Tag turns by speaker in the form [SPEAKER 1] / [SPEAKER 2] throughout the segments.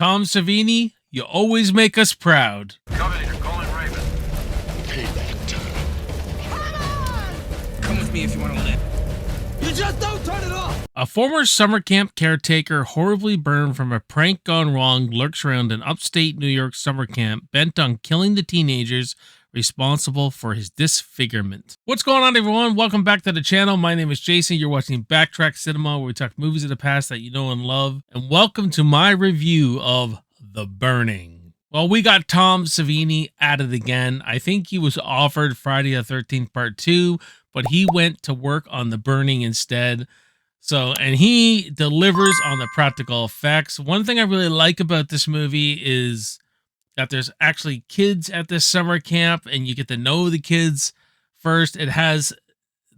[SPEAKER 1] Tom Savini, you always make us proud.
[SPEAKER 2] Covenant, you're calling Raven.
[SPEAKER 3] Payback time.
[SPEAKER 4] Come with me if you want to live. You just don't turn it off!
[SPEAKER 1] A former summer camp caretaker horribly burned from a prank gone wrong lurks around an upstate New York summer camp bent on killing the teenagers responsible for his disfigurement. What's going on, everyone? Welcome back to the channel. My name is Jason. You're watching Backtrack Cinema, where we talk movies of the past that you know and love. And welcome to my review of The Burning. Well, we got Tom Savini at it again. I think he was offered Friday the 13th Part 2, but he went to work on The Burning instead. And he delivers on the practical effects. One thing I really like about this movie is that there's actually kids at this summer camp, and you get to know the kids first. It has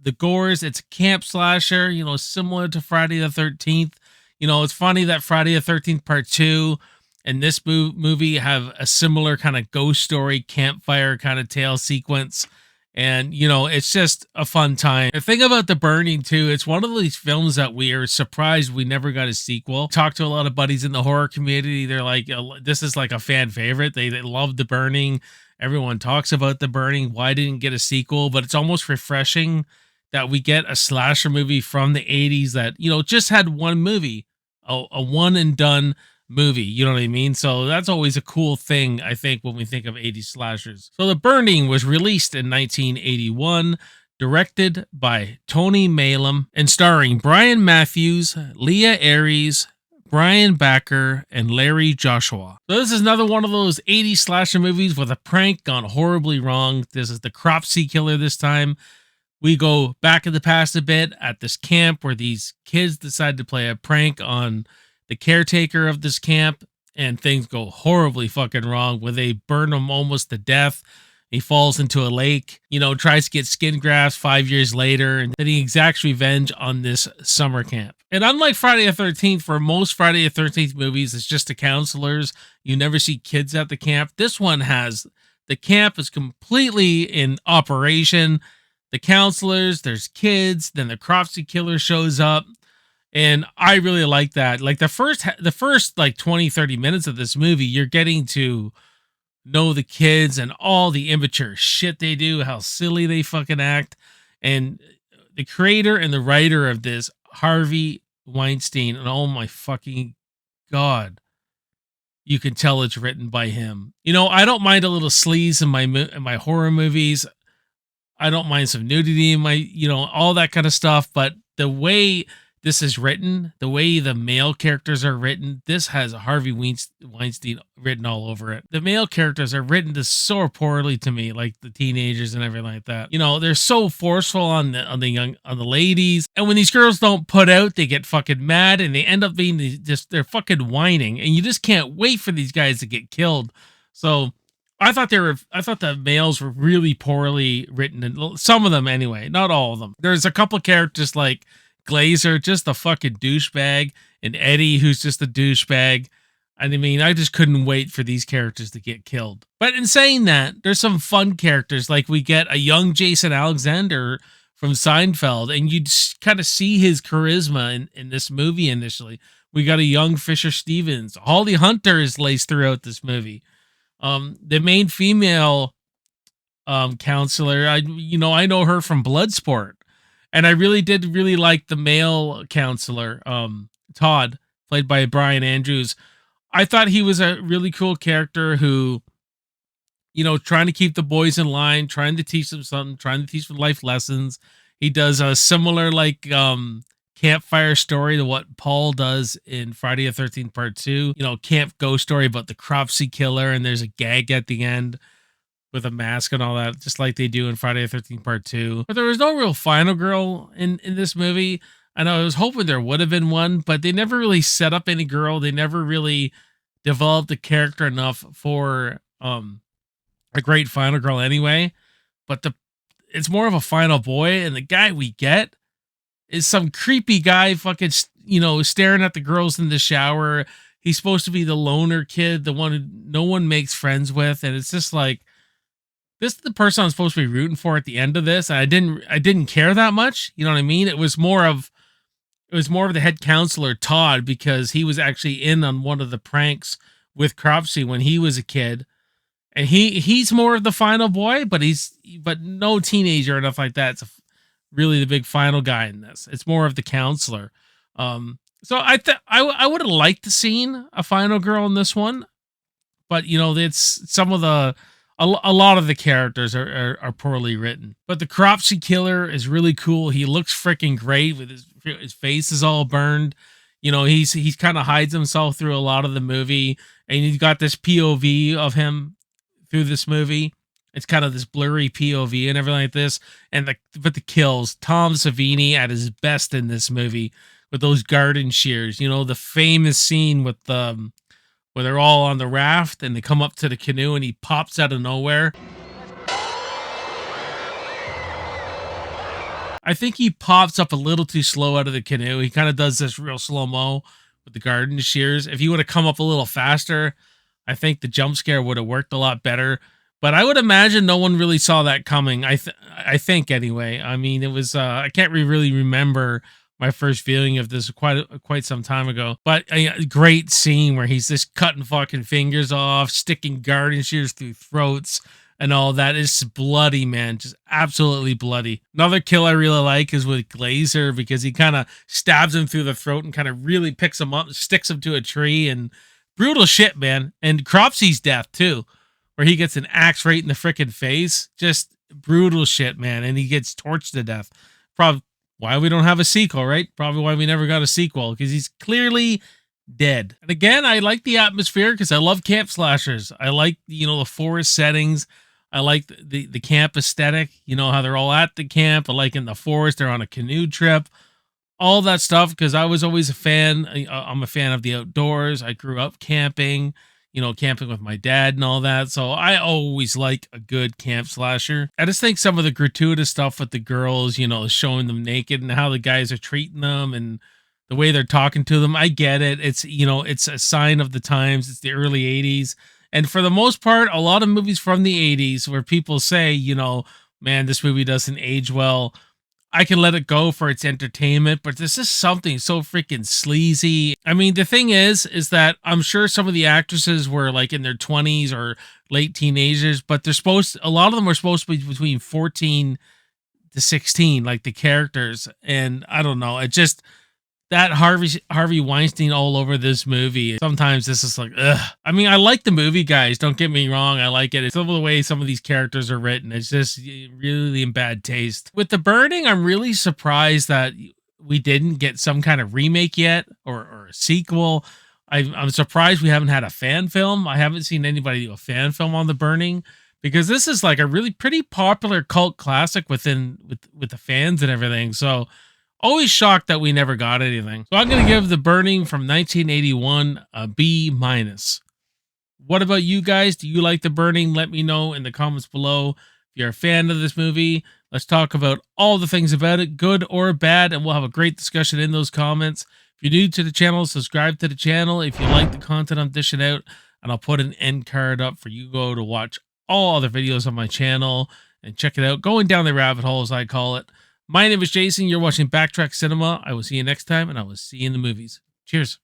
[SPEAKER 1] the gores. It's a camp slasher, you know, similar to Friday the 13th. You know, it's funny that Friday the 13th Part 2 and this movie have a similar kind of ghost story, campfire kind of tale sequence. And, you know, it's just a fun time. The thing about The Burning, too, it's one of these films that we are surprised we never got a sequel. Talked to a lot of buddies in the horror community. They're like, this is like a fan favorite. They love The Burning. Everyone talks about The Burning. Why didn't get a sequel? But it's almost refreshing that we get a slasher movie from the 80s that, you know, just had one movie, a one and done movie, you know what I mean? So that's always a cool thing, I think, when we think of 80s slashers. So The Burning was released in 1981, directed by Tony Maylam, and starring Brian Matthews, Leah Aries, Brian Backer, and Larry Joshua. So this is another one of those 80s slasher movies with a prank gone horribly wrong. This is the Cropsey Killer this time. We go back in the past a bit at this camp where these kids decide to play a prank on the caretaker of this camp, and things go horribly fucking wrong where they burn him almost to death. He falls into a lake, you know, tries to get skin grafts 5 years later, and then he exacts revenge on this summer camp. And unlike Friday the 13th, for most Friday the 13th movies, it's just the counselors. You never see kids at the camp. This one has, the camp is completely in operation. The counselors, there's kids, then the Cropsey Killer shows up. And I really like that. Like the first like 20, 30 minutes of this movie, you're getting to know the kids and all the immature shit they do, how silly they fucking act. And the creator and the writer of this, Harvey Weinstein, and oh my fucking God, you can tell it's written by him. You know, I don't mind a little sleaze in my horror movies. I don't mind some nudity in my, you know, all that kind of stuff. But the way this is written, the way the male characters are written, this has Harvey Weinstein written all over it. The male characters are written just so poorly to me, like the teenagers and everything like that. You know, they're so forceful on the ladies, and when these girls don't put out, they get fucking mad, and they end up being they're fucking whining, and you just can't wait for these guys to get killed. So I thought the males were really poorly written, and some of them anyway, not all of them. There's a couple characters like Glazer, just a fucking douchebag, and Eddie, who's just a douchebag. I mean, I just couldn't wait for these characters to get killed. But in saying that, there's some fun characters, like we get a young Jason Alexander from Seinfeld, and you kind of see his charisma in this movie initially. We got a young Fisher Stevens. Holly Hunter is laced throughout this movie. The main female counselor, I know her from Bloodsport. And I really did like the male counselor, Todd, played by Brian Andrews. I thought he was a really cool character who, you know, trying to keep the boys in line, trying to teach them something, trying to teach them life lessons. He does a similar like campfire story to what Paul does in Friday the 13th Part 2. You know, camp ghost story about the Cropsey Killer, and there's a gag at the end with a mask and all that, just like they do in Friday the 13th Part 2. But there was no real final girl in this movie. And I was hoping there would have been one, but they never really set up any girl. They never really developed a character enough for a great final girl anyway. But it's more of a final boy, and the guy we get is some creepy guy fucking, you know, staring at the girls in the shower. He's supposed to be the loner kid, the one who no one makes friends with, and it's just like, this is the person I'm supposed to be rooting for at the end of this. And I didn't care that much. You know what I mean? It was It was more of the head counselor, Todd, because he was actually in on one of the pranks with Cropsey when he was a kid. And he's more of the final boy, but but no teenager or nothing like that. It's really the big final guy in this. It's more of the counselor. So I would have liked to seen a final girl in this one, but it's some of a lot of the characters are poorly written. But the Cropsey killer is really cool. He looks freaking great with his face is all burned. He's kind of hides himself through a lot of the movie, and he's got this POV of him through this movie. It's kind of this blurry POV and everything like this. But the kills, Tom Savini at his best in this movie with those garden shears. The famous scene with where they're all on the raft and they come up to the canoe and he pops out of nowhere. I think he pops up a little too slow out of the canoe. He kind of does this real slow-mo with the garden shears. If he would have come up a little faster, I think the jump scare would have worked a lot better. But I would imagine no one really saw that coming. I think anyway. I mean, it was I can't really remember my first viewing of this quite some time ago. But a great scene where he's just cutting fucking fingers off, sticking garden shears through throats and all that. Is bloody, man. Just absolutely bloody. Another kill I really like is with Glazer, because he kind of stabs him through the throat and kind of really picks him up, sticks him to a tree, and brutal shit, man. And Cropsey's death too, where he gets an axe right in the freaking face. Just brutal shit, man. And he gets torched to death. Probably why we don't have a sequel, right? Probably why we never got a sequel, because he's clearly dead. And again, I like the atmosphere because I love camp slashers. I like, the forest settings. I like the camp aesthetic, how they're all at the camp. I like in the forest, they're on a canoe trip, all that stuff, because I was always a fan. I'm a fan of the outdoors. I grew up camping, camping with my dad and all that. So I always like a good camp slasher. I just think some of the gratuitous stuff with the girls, showing them naked and how the guys are treating them and the way they're talking to them. I get it. It's, it's a sign of the times. It's the early 80s. And for the most part, a lot of movies from the 80s where people say, man, this movie doesn't age well, I can let it go for its entertainment, but this is something so freaking sleazy. I mean, the thing is that I'm sure some of the actresses were like in their 20s or late teenagers, but a lot of them were supposed to be between 14 to 16, like the characters. And I don't know, it just, that Harvey Weinstein all over this movie. Sometimes this is like, ugh. I mean, I like the movie, guys. Don't get me wrong. I like it. It's some of the way some of these characters are written. It's just really in bad taste. With The Burning, I'm really surprised that we didn't get some kind of remake yet or a sequel. I'm surprised we haven't had a fan film. I haven't seen anybody do a fan film on The Burning, because this is like a really pretty popular cult classic with the fans and everything. So always shocked that we never got anything. So I'm going to give The Burning from 1981 a B-. What about you guys? Do you like The Burning? Let me know in the comments below. If you're a fan of this movie, let's talk about all the things about it, good or bad, and we'll have a great discussion in those comments. If you're new to the channel, subscribe to the channel. If you like the content I'm dishing out, and I'll put an end card up for you to watch all other videos on my channel and check it out. Going down the rabbit hole, as I call it. My name is Jason. You're watching Backtrack Cinema. I will see you next time, and I will see you in the movies. Cheers.